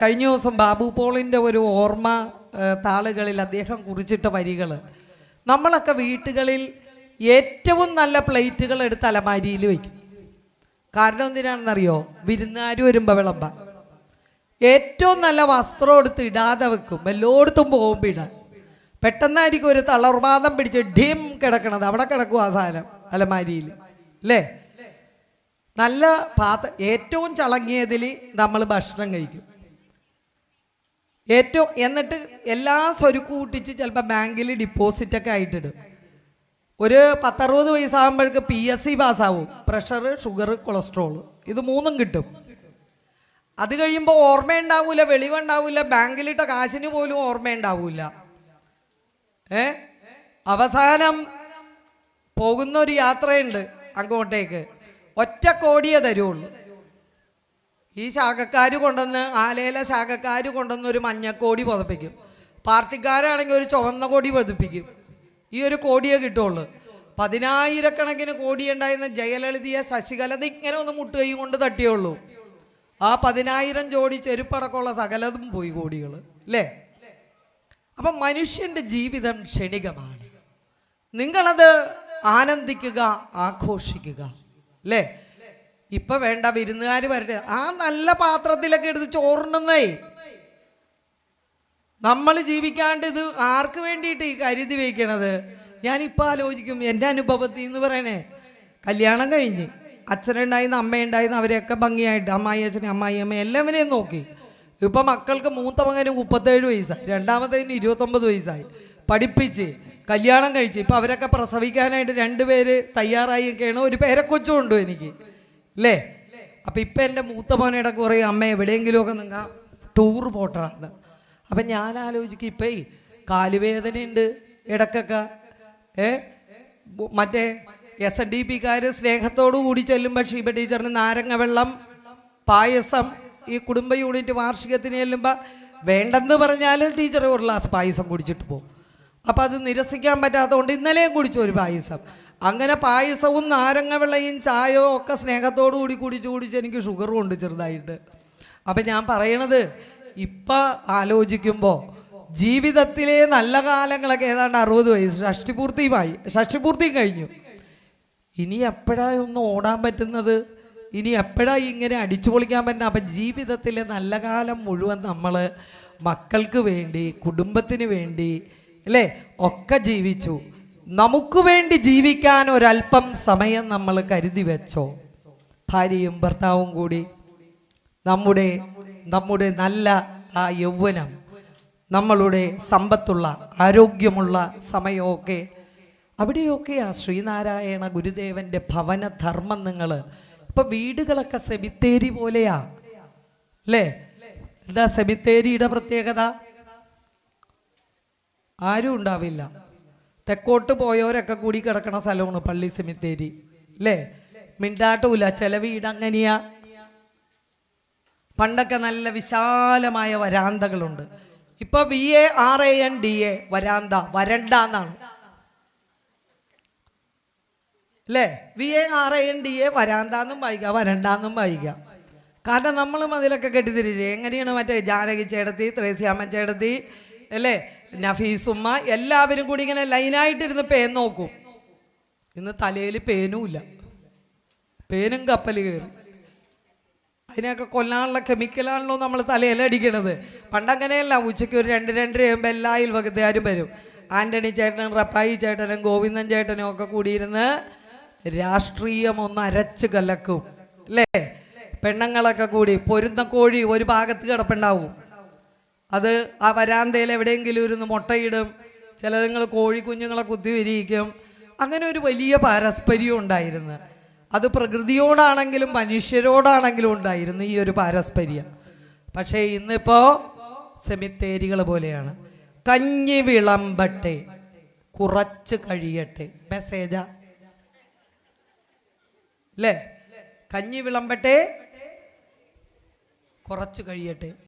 കഴിഞ്ഞ ദിവസം ബാബു പോളിൻ്റെ ഒരു ഓർമ്മ താളുകളിൽ അദ്ദേഹം കുറിച്ചിട്ട വരികൾ, നമ്മളൊക്കെ വീട്ടുകളിൽ ഏറ്റവും നല്ല പ്ലേറ്റുകൾ എടുത്ത് അലമാരിയിൽ വയ്ക്കും. കാരണം എന്തിനാണെന്നറിയോ? വിരുന്നുകാർ വരുമ്പോൾ വിളമ്പാൻ. ഏറ്റവും നല്ല വസ്ത്രം എടുത്ത് ഇടാതെ വെക്കും, എല്ലായിടത്തും പോകുമ്പോൾ ഇടാൻ. പെട്ടെന്നായിരിക്കും ഒരു തളർവാദം പിടിച്ച് ഡിം കിടക്കണത്, അവിടെ കിടക്കും ആ സാധനം അലമാരിയിൽ, അല്ലേ? നല്ല ഏറ്റവും ചളങ്ങിയതിൽ നമ്മൾ ഭക്ഷണം കഴിക്കും. എന്നിട്ട് എല്ലാ സ്വരുക്കും കൂട്ടിച്ച് ചിലപ്പോൾ ബാങ്കിൽ ഡിപ്പോസിറ്റൊക്കെ ആയിട്ടിടും. ഒരു 10-60 വയസ്സാകുമ്പോഴേക്ക് PSC പാസ്സാവും. പ്രഷർ, ഷുഗർ, കൊളസ്ട്രോൾ, ഇത് മൂന്നും കിട്ടും. അത് കഴിയുമ്പോൾ ഓർമ്മയുണ്ടാവില്ല, വെളിവുണ്ടാവില്ല, ബാങ്കിലിട്ട കാശിന് പോലും ഓർമ്മയുണ്ടാവില്ല. അവസാനം പോകുന്ന ഒരു യാത്രയുണ്ട് അങ്ങോട്ടേക്ക്, ഒറ്റ കോടിയേ തരുള്ളൂ. ഈ ശാഖക്കാർ കൊണ്ടുവന്ന്, ആലയിലെ ശാഖക്കാർ കൊണ്ടുവന്ന് ഒരു മഞ്ഞക്കോടി പതിപ്പിക്കും. പാർട്ടിക്കാരാണെങ്കിൽ ഒരു ചുവന്ന കോടി പതിപ്പിക്കും. ഈ ഒരു കോടിയേ കിട്ടുള്ളൂ. 10,000-കണക്കിന് കോടി ഉണ്ടായിരുന്ന ജയലളിതയെ ശശികലത ഇങ്ങനെ ഒന്ന് മുട്ടുകൈ കൊണ്ട് തട്ടിയുള്ളൂ. ആ 10,000 ജോഡി ചെരുപ്പടക്കമുള്ള സകലതും പോയി കോടികൾ, അല്ലേ? അപ്പം മനുഷ്യൻ്റെ ജീവിതം ക്ഷണികമാണ്. നിങ്ങളത് ആനന്ദിക്കുക, ആഘോഷിക്കുക, അല്ലേ? ഇപ്പൊ വേണ്ട, വിരുന്നുകാർ വരട്ടെ, ആ നല്ല പാത്രത്തിലൊക്കെ എടുത്ത് ചോറുണ്ടെന്നേ. നമ്മൾ ജീവിക്കാണ്ട് ഇത് ആർക്ക് വേണ്ടിയിട്ട് ഈ കരുതി വയ്ക്കണത്? ഞാനിപ്പോൾ ആലോചിക്കും, എൻ്റെ അനുഭവത്തിൽ എന്ന് പറയണേ, കല്യാണം കഴിഞ്ഞ് അച്ഛനുണ്ടായിരുന്നു, അമ്മയുണ്ടായിരുന്നു, അവരെയൊക്കെ ഭംഗിയായിട്ട് അമ്മായി അച്ഛനെ, അമ്മായി അമ്മ എല്ലാവരെയും നോക്കി. ഇപ്പം മക്കൾക്ക് മൂത്ത മകന് 37 വയസ്സായി, രണ്ടാമത്തേന് 29 വയസ്സായി. പഠിപ്പിച്ച് കല്യാണം കഴിച്ച് ഇപ്പം അവരൊക്കെ പ്രസവിക്കാനായിട്ട് 2 പേര് തയ്യാറായിയൊക്കെയാണ്. ഒരു പേരക്കൊച്ചും ഉണ്ട് എനിക്ക്, അല്ലേ? അപ്പം ഇപ്പം എൻ്റെ മൂത്ത മോനേടൊക്കെ പറയും, അമ്മ എവിടെയെങ്കിലുമൊക്കെ നിങ്ങൾ ടൂർ പോട്ടാണ്. അപ്പം ഞാൻ ആലോചിക്കും, ഇപ്പം കാലുവേദനയുണ്ട് ഇടക്കൊക്കെ. മറ്റേ SNDP-കാർ സ്നേഹത്തോടു കൂടി ചെല്ലുമ്പോൾ ഷീബ ടീച്ചറിന് നാരങ്ങ വെള്ളം, പായസം, ഈ കുടുംബ യൂണിറ്റ് വാർഷികത്തിന് ചെല്ലുമ്പോൾ വേണ്ടെന്ന് പറഞ്ഞാലും ടീച്ചർ ഒരു ഗ്ലാസ് പായസം കുടിച്ചിട്ട് പോകും. അപ്പം അത് നിരസിക്കാൻ പറ്റാത്തതുകൊണ്ട് ഇന്നലെയും കുടിച്ചു ഒരു പായസം. അങ്ങനെ പായസവും നാരങ്ങ വെള്ളയും ചായവും ഒക്കെ സ്നേഹത്തോടു കൂടി കുടിച്ച് എനിക്ക് ഷുഗറും ഉണ്ട് ചെറുതായിട്ട്. അപ്പം ഞാൻ പറയണത്, ഇപ്പം ആലോചിക്കുമ്പോൾ ജീവിതത്തിലെ നല്ല കാലങ്ങളൊക്കെ ഏതാണ്ട് 60 വയസ്സ്, ഷഷ്ടിപൂർത്തിയും കഴിഞ്ഞു. ഇനി എപ്പോഴാണ് ഒന്ന് ഓടാൻ പറ്റുന്നത്? ഇനി എപ്പോഴാണ് ഇങ്ങനെ അടിച്ചു പൊളിക്കാൻ പറ്റുന്നത്? അപ്പം ജീവിതത്തിലെ നല്ല കാലം മുഴുവൻ നമ്മൾ മക്കൾക്ക് വേണ്ടി, കുടുംബത്തിന് വേണ്ടി, അല്ലേ, ഒക്കെ ജീവിച്ചു. നമുക്ക് വേണ്ടി ജീവിക്കാൻ ഒരല്പം സമയം നമ്മൾ കരുതി വെച്ചോ? ഭാര്യയും ഭർത്താവും കൂടി നമ്മുടെ നല്ല ആ യൗവനം, നമ്മളുടെ സമ്പത്തുള്ള ആരോഗ്യമുള്ള സമയമൊക്കെ അവിടെയൊക്കെയാ ശ്രീനാരായണ ഗുരുദേവൻ്റെ ഭവനധർമ്മം. നിങ്ങൾ ഇപ്പം വീടുകളൊക്കെ സെമിത്തേരി പോലെയാ, അല്ലേ? എന്താ സെമിത്തേരിയുടെ പ്രത്യേകത? ആരും ഉണ്ടാവില്ല. തെക്കോട്ട് പോയവരൊക്കെ കൂടി കിടക്കണ സ്ഥലമാണ് പള്ളി സെമിത്തേരി, അല്ലേ? മിണ്ടാട്ടുമില്ല. ചില വീട് അങ്ങനെയാ. പണ്ടൊക്കെ നല്ല വിശാലമായ വരാന്തകളുണ്ട്. ഇപ്പൊ VARANDA വരാന്ത, വരണ്ട എന്നാണ്, അല്ലേ? VARANDA വരാന്താന്നും വായിക്കാം, വരണ്ടാന്നും വായിക്കാം. കാരണം നമ്മൾ അതിലൊക്കെ കെട്ടിത്തിരിച്ച് എങ്ങനെയാണ് മറ്റേ ജാനകി ചേട്ടത്തി, ത്രേസ്യാമ്മ ചേട്ടത്തി, അല്ലേ, നഫീസുമ്മ എല്ലാവരും കൂടി ഇങ്ങനെ ലൈനായിട്ടിരുന്ന് പേൻ നോക്കും. ഇന്ന് തലയിൽ പേനുമില്ല, പേനും കപ്പൽ കയറി. അതിനെയൊക്കെ കൊല്ലാനുള്ള കെമിക്കലാണല്ലോ നമ്മൾ തലയിലടിക്കണത്. പണ്ടങ്ങനെയല്ല. ഉച്ചയ്ക്ക് ഒരു 2-2:30 ആകുമ്പോൾ എല്ലാ അയൽവക്കത്തുകാരും വരും. ആൻ്റണി ചേട്ടനും റപ്പായി ചേട്ടനും ഗോവിന്ദൻ ചേട്ടനും ഒക്കെ കൂടിയിരുന്ന് രാഷ്ട്രീയം ഒന്ന് അരച്ച് കലക്കും, അല്ലേ? പെണ്ണുങ്ങളൊക്കെ കൂടി പൊരുന്ന കോഴി ഒരു ഭാഗത്ത് കിടപ്പുണ്ടാവും. അത് ആ വരാന്തയിൽ എവിടെയെങ്കിലും ഇരുന്ന് മുട്ടയിടും. ചിലതുങ്ങൾ കോഴി കുഞ്ഞുങ്ങളെ കുത്തി വിരിയിക്കും. അങ്ങനെ ഒരു വലിയ പാരസ്പര്യം ഉണ്ടായിരുന്നു. അത് പ്രകൃതിയോടാണെങ്കിലും മനുഷ്യരോടാണെങ്കിലും ഉണ്ടായിരുന്നു ഈ ഒരു പാരസ്പര്യം. പക്ഷേ ഇന്നിപ്പോൾ സെമിത്തേരികൾ പോലെയാണ്. കഞ്ഞി വിളമ്പട്ടെ, കുറച്ച് കഴിയട്ടെ, മെസ്സേജാ, അല്ലേ? കഞ്ഞി വിളമ്പട്ടെ, കുറച്ച് കഴിയട്ടെ.